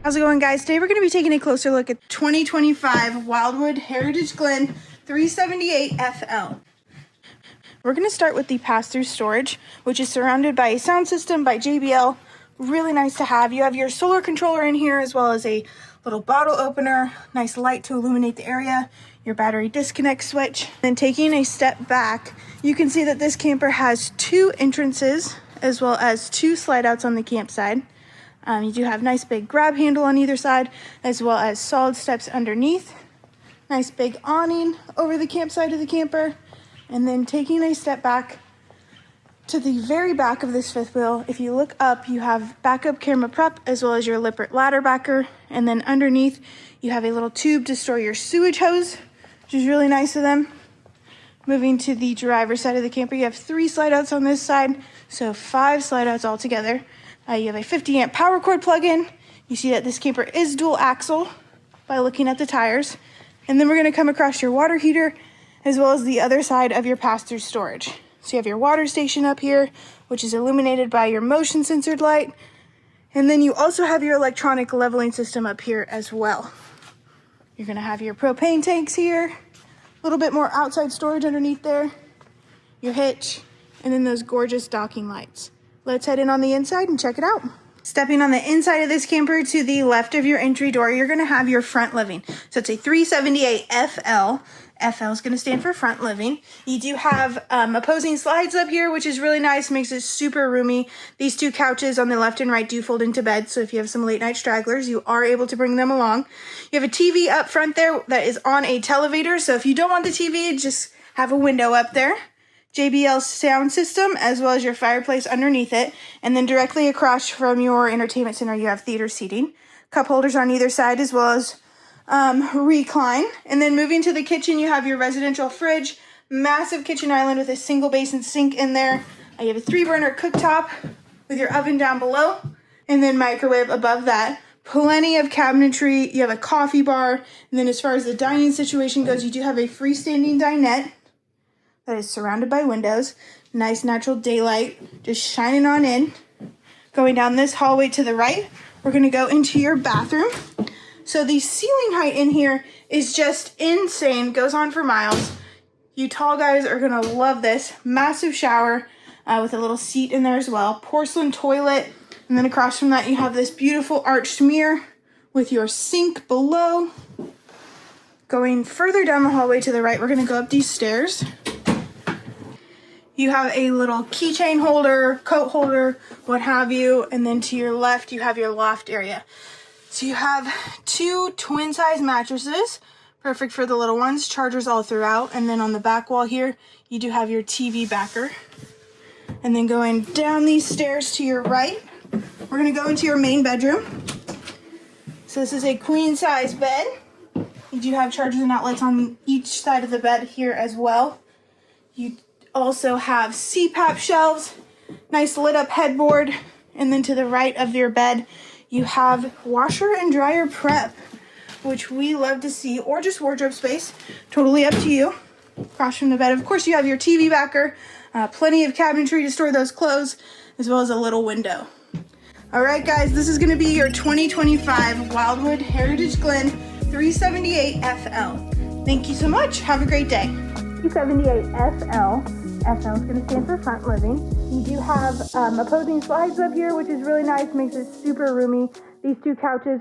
How's it going, guys? Today we're going to be taking a closer look at 2025 Wildwood Heritage Glen 378FL. We're going to start with the pass-through storage, which is surrounded by a sound system by JBL. Really nice to have. You have your solar controller in here, as well as a little bottle opener, nice light to illuminate the area, your battery disconnect switch. Then taking a step back, you can see that this camper has two entrances, as well as two slide outs on the campsite. You do have nice big grab handle on either side, as well as solid steps underneath. Nice big awning over the campsite of the camper. And then taking a step back to the very back of this fifth wheel, if you look up, you have backup camera prep, as well as your Lippert ladder backer. And then underneath, you have a little tube to store your sewage hose, which is really nice of them. Moving to the driver's side of the camper, you have 3 slide outs on this side, so 5 slide outs altogether. You have a 50 amp power cord plug-in. You see that this camper is dual axle by looking at the tires. And then we're going to come across your water heater, as well as the other side of your pass-through storage. So you have your water station up here, which is illuminated by your motion sensored light. And then you also have your electronic leveling system up here as well. You're going to have your propane tanks here, a little bit more outside storage underneath there, your hitch, and then those gorgeous docking lights. Let's head in on the inside and check it out. Stepping on the inside of this camper to the left of your entry door, you're going to have your front living. So it's a 378FL. FL is going to stand for front living. You do have opposing slides up here, which is really nice, makes it super roomy. These 2 couches on the left and right do fold into bed, so if you have some late night stragglers, you are able to bring them along. You have a TV up front there that is on a televator, so if you don't want the TV, just have a window up there. JBL sound system, as well as your fireplace underneath it. And then directly across from your entertainment center, you have theater seating. Cup holders on either side, as well as recline. And then moving to the kitchen, you have your residential fridge, massive kitchen island with a single basin sink in there. You have a 3-burner cooktop with your oven down below, and then microwave above that. Plenty of cabinetry. You have a coffee bar. And then as far as the dining situation goes, you do have a freestanding dinette that is surrounded by windows. Nice natural daylight just shining on in. Going down this hallway to the right, we're going to go into your bathroom. So the ceiling height in here is just insane. Goes on for miles. You tall guys are going to love this. Massive shower with a little seat in there as well. Porcelain toilet. And then across from that, you have this beautiful arched mirror with your sink below. Going further down the hallway to the right, we're going to go up these stairs. You have a little keychain holder, coat holder, what have you. And then to your left, you have your loft area. So you have 2 twin size mattresses, perfect for the little ones, chargers all throughout. And then on the back wall here, you do have your TV backer. And then going down these stairs to your right, we're going to go into your main bedroom. So this is a queen size bed. You do have chargers and outlets on each side of the bed here as well. You also have CPAP shelves, nice lit up headboard, and then to the right of your bed, you have washer and dryer prep, which we love to see, or just wardrobe space, totally up to you. Across from the bed, of course, you have your TV backer, plenty of cabinetry to store those clothes, as well as a little window. All right, guys, this is going to be your 2025 Wildwood Heritage Glen 378FL. Thank you so much. Have a great day. 378FL. FL is going to stand for front living. You do have opposing slides up here, which is really nice, makes it super roomy. These 2 couches